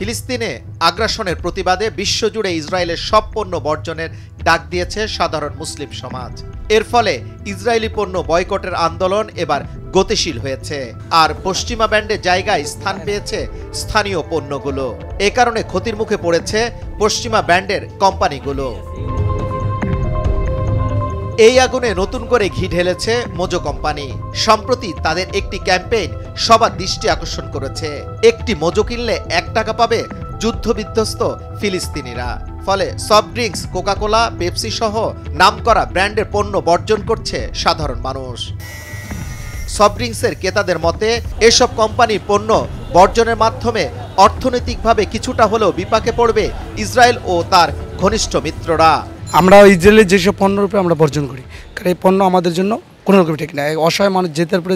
ফিলিস্তিনে আগ্রাসনের প্রতিবাদে বিশ্বজুড়ে ইসরায়েলের সব পণ্য বর্জনের ডাক দিয়েছে সাধারণ মুসলিম সমাজ। এর ফলে ইসরায়েলি পণ্য বয়কটের আন্দোলন এবার গতিশীল হয়েছে, আর পশ্চিমা ব্যান্ডের জায়গায় স্থান পেয়েছে স্থানীয় পণ্যগুলো। এ কারণে ক্ষতির মুখে পড়েছে পশ্চিমা ব্যান্ডের কোম্পানিগুলো। এই আগুনে নতুন করে ঘি ঢেলেছে মোজো কোম্পানি। সম্প্রতি তাদের একটি ক্যাম্পেইন সবার দৃষ্টি আকর্ষণ করেছে। একটি মোজো কিনলে 1 টাকা পাবে যুদ্ধবিধ্বস্ত ফিলিস্তিনিরা। ফলে সফট ড্রিঙ্কস, কোকাকোলা, পেপসি সহ নামকরা ব্র্যান্ডের পণ্য বর্জন করছে সাধারণ মানুষ। সফট ড্রিঙ্কসের ক্রেতাদের মতে এসব কোম্পানির পণ্য বর্জনের মাধ্যমে অর্থনৈতিকভাবে কিছুটা হলেও বিপাকে পড়বে ইসরায়েল ও তার ঘনিষ্ঠ মিত্ররা। আমরা ইসরায়েলের যেসব পণ্যের উপরে আমরা বর্জন করি, কারণ এই পণ্য আমাদের জন্য কোনো রকম ঠিক না। অসহায় মানুষ যেতে উপরে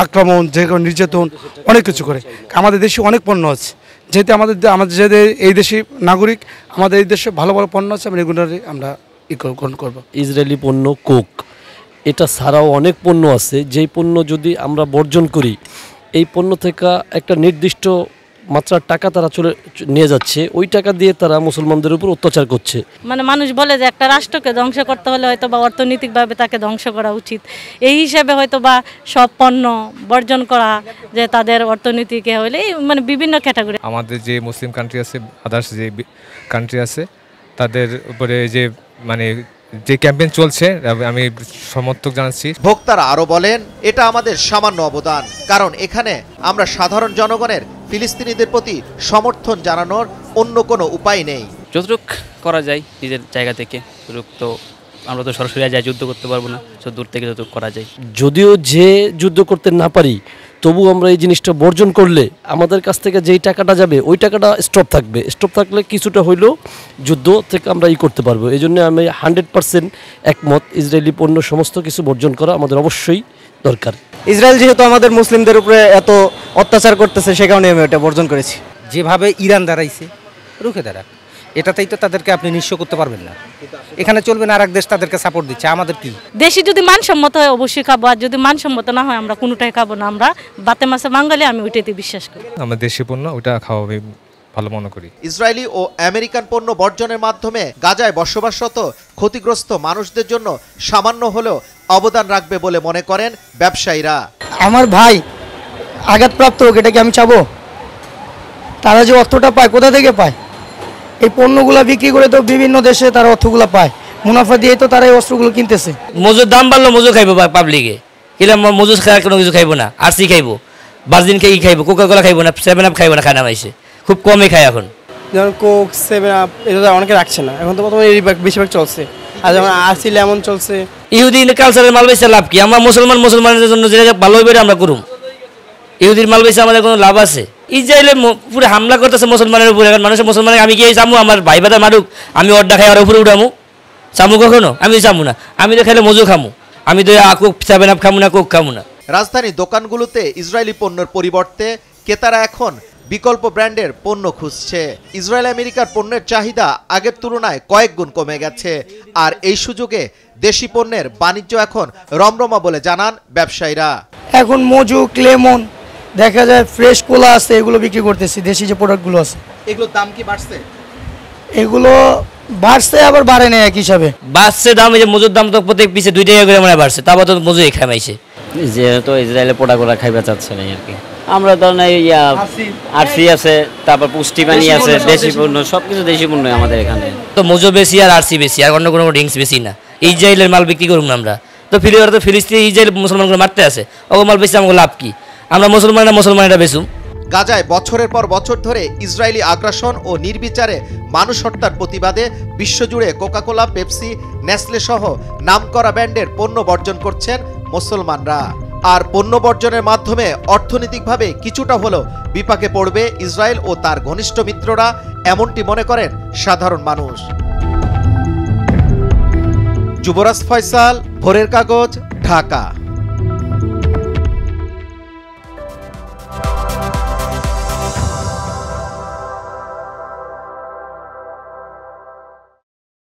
আক্রমণ, যে কোনো নির্যাতন অনেক কিছু করে। আমাদের দেশে অনেক পণ্য আছে, যেহেতু আমাদের যেহেতু এই দেশি নাগরিক, আমাদের এই দেশে ভালো ভালো পণ্য আছে, আমরা রেগুলারলি আমরা গ্রহণ করবো। ইসরায়েলি পণ্য কোক, এটা ছাড়াও অনেক পণ্য আছে, যেই পণ্য যদি আমরা বর্জন করি, এই পণ্য থেকে একটা নির্দিষ্ট মাত্রার টাকা তারা নিয়ে যাচ্ছে, ওই টাকা দিয়ে তারা মুসলমানদের উপর অত্যাচার করছে। মানে মানুষ বলে যে একটা রাষ্ট্রকে ধ্বংস করতে হলে হয়তো বা অর্থনৈতিকভাবে তাকে ধ্বংস করা উচিত। এই হিসেবে হয়তো বা সব পণ্য বর্জন করা, যে তাদের অর্থনীতিকে হলে মানে বিভিন্ন ক্যাটাগরি। আমাদের যে মুসলিম কান্ট্রি আছে, আদার্স যে কান্ট্রি আছে, তাদের উপরে যে মানে যে ক্যাম্পেইন চলছে, আমি সমর্থক জানাচ্ছি। ভোক্তারা আরো বলেন, এটা আমাদের সামান্য অবদান, কারণ এখানে আমরা সাধারণ জনগণের ফিলিস্তিনিদের প্রতি সমর্থন জানানোর অন্য কোনো উপায় নেই। যতটুক করা যায় নিজের জায়গা থেকে, তো আমরা তো সরাসরি যাই যুদ্ধ করতে পারবো না, তো দূর থেকে যতটুক করা যায়। যদিও যে যুদ্ধ করতে না পারি, তবু আমরা এই জিনিসটা বর্জন করলে আমাদের কাছ থেকে যেই টাকাটা যাবে ওই টাকাটা স্টপ থাকবে। স্টপ থাকলে কিছুটা হইলেও যুদ্ধ থেকে আমরা করতে পারবো। এই জন্য আমি 100% একমত, ইসরায়েলি পণ্য সমস্ত কিছু বর্জন করা আমাদের অবশ্যই দরকার। ইসরায়েল যেহেতু আমাদের মুসলিমদের উপরে এত অত্যাচার করতেছে, সে কারণে আমি এটা বর্জন করেছি। যেভাবে ইরান দাঁড়াইছে, রুখে দাঁড়াক, এটাতেই তো তাদেরকে আপনি নিঃস্ব করতে পারবেন না। এখানে চলবে না, আর এক দেশ তাদেরকে সাপোর্ট দিচ্ছে, আমাদের কি? দেশি যদি মানসম্মত হয় অবশ্যই খাবো, আর যদি মানসম্মত না হয় আমরা কোনোটাই খাবো না। আমরা বাতে মাছে বাঙালি, আমি ওইটাতে বিশ্বাস করি। আমরা দেশি পণ্য ওটা খাওয়া ভালো মনে করি। ইসরায়েলি ও আমেরিকান পণ্য বর্জনের মাধ্যমে গাজায় বসবাসরত ক্ষতিগ্রস্ত মানুষদের জন্য সামান্য হলেও অবদান রাখবে বলে মনে করেন ব্যবসায়ীরা। আমার ভাই আঘাতপ্রাপ্ত হোক, এটা কি আমি চাবো? তারা যে অর্থটা পায়, কোথা থেকে পায়? এই পণ্যগুলো বিক্রি করে তো বিভিন্ন দেশে তারা অর্থগুলো পায়, মুনাফা দিয়ে তো তারা এই অস্ত্রগুলো কিনতেছে। মজুর দাম বাড়লো, মজু খাইবো পাবলিকে, কিলাম মজুর খাওয়ার কোনো কিছু খাইবো না, আরসি খাইবো, বার্জিন খেয়ে খাইবো, কোকাকোলা খাইবো না, 7 আপ খাইবো না, খানা পাইছে খুব কমই খায় এখন। যেমন কোক, 7 আপ এটা অনেকে রাখছে না, এখন তো প্রথমে বেশিরভাগ চলছে। আর যেমন আরসি লেমন চলছে। ইহুদি কালচারের মাল বেচে লাভ কি? আমরা মুসলমানদের জন্য যেটা ভালো হবে আমরা করুম। ইহুদির মাল বেচে আমাদের কোনো লাভ আছে? ইসরায়েলে পুরো হামলা করতেছে মুসলমানের উপরে। এখন মানুষের মুসলমান, আমি কি চামু আমার ভাই বাদার মারুক, আমি অড্ডা খাই আর উপরে উঠামু? চামু কখনো? আমি চামু না। আমি তো খাইলে মজু খামু, আমি তো কোক 7 আপ খামু না, কোক খামু না। রাজধানীর দোকানগুলোতে ইসরায়েলি পণ্যের পরিবর্তে ক্রেতারা এখন বিকল্প ব্র্যান্ডের পণ্য খুঁজছে। ইসরায়েল আমেরিকার পণ্যের চাহিদা আগের তুলনায় কয়েক গুণ কমে গেছে, আর এই সুযোগে দেশি পণ্যের বাণিজ্য এখন রমরমা বলে জানান ব্যবসায়ীরা। এখন মজুক, লেমন, দেখা যায় ফ্রেশ কোলা আছে, এগুলো বিক্রি করতেছি। দেশি যে প্রোডাক্টগুলো আছে, এগুলোর দাম কি বাড়ছে? এগুলো বাড়ছে, আবার বাড়ে না এক হিসাবে। বাড়ছে দাম, এই যে মজুর দাম তো প্রত্যেক পিছে 2 টাকা করে মানে বাড়ছে, তারপর তো মজুরি খামাইছে। যেহেতু ইসরায়েলের প্রোডাক্টগুলো খাইবা চাচ্ছে না আর কি। আমরা ধরেন আরসি আছে, তারপর পুষ্টি পানি আছে, দেশি পণ্য, সবকিছু দেশি পণ্য আমাদের এখানে। তো মজু বেশি আর আরসি বেশি, আর অন্য কোনো ড্রিঙ্কস বেশি না। ইসরায়েলের মাল বিক্রি করুন না আমরা, তো ফিলিস্তিন ইসরায়েল মুসলমানগুলো মারতে আছে, ওগুলো মাল বেশি আমাকে লাভ কি? আমরা মুসলমানেরা বেচুম। গাজায় বছরের পর বছর ধরে ইসরায়েলি আগ্রাসন ও নির্বিচারে মানুষ হত্যার প্রতিবাদে বিশ্বজুড়ে কোকাকোলা, পেপসি, নেসলে সহ নামকরা ব্র্যান্ডের পণ্য বর্জন করছেন মুসলমানরা। আর পণ্য বর্জনের মাধ্যমে অর্থনৈতিকভাবে কিছুটা হলেও বিপাকে পড়বে ইসরায়েল ও তার ঘনিষ্ঠ মিত্ররা, এমনটি মনে করেন সাধারণ মানুষ। যুবরাজ ফয়সাল, ভোরের কাগজ, ঢাকা।